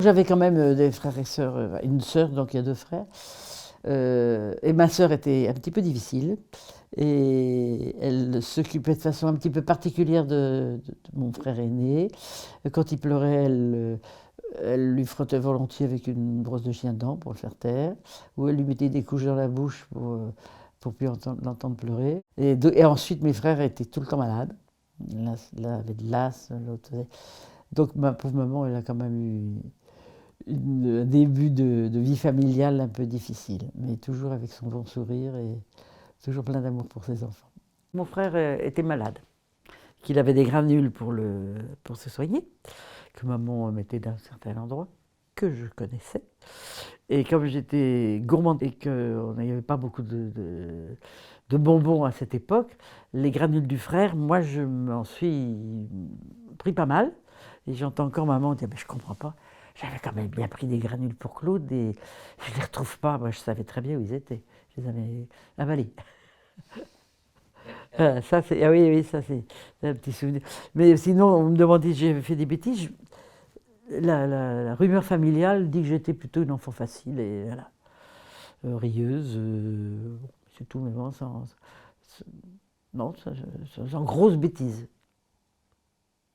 J'avais quand même des frères et sœurs, une sœur, donc il y a deux frères. Et ma sœur était un petit peu difficile. Et elle s'occupait de façon un petit peu particulière de mon frère aîné. Quand il pleurait, elle lui frottait volontiers avec une brosse de chien dent pour le faire taire. Ou elle lui mettait des couches dans la bouche pour plus l'entendre pleurer. Et ensuite, mes frères étaient tout le temps malades. L'un avait de l'asthme, l'autre. Donc ma pauvre maman, elle a quand même eu un début de vie familiale un peu difficile, mais toujours avec son bon sourire et toujours plein d'amour pour ses enfants. Mon frère était malade, qu'il avait des granules pour se soigner, que maman mettait d'un certain endroit, que je connaissais. Et comme j'étais gourmande et qu'on n'avait pas beaucoup de bonbons à cette époque, les granules du frère, moi je m'en suis pris pas mal. Et j'entends encore maman dire, mais je comprends pas, j'avais quand même bien pris des granules pour Claude et je ne les retrouve pas. Moi je savais très bien où ils étaient, je les avais avalés. Ça c'est, ah oui, oui, ça c'est un petit souvenir. Mais sinon, on me demandait si j'avais fait des bêtises. La rumeur familiale dit que j'étais plutôt une enfant facile et voilà, rieuse, c'est tout, mais bon, non, sans grosse bêtise.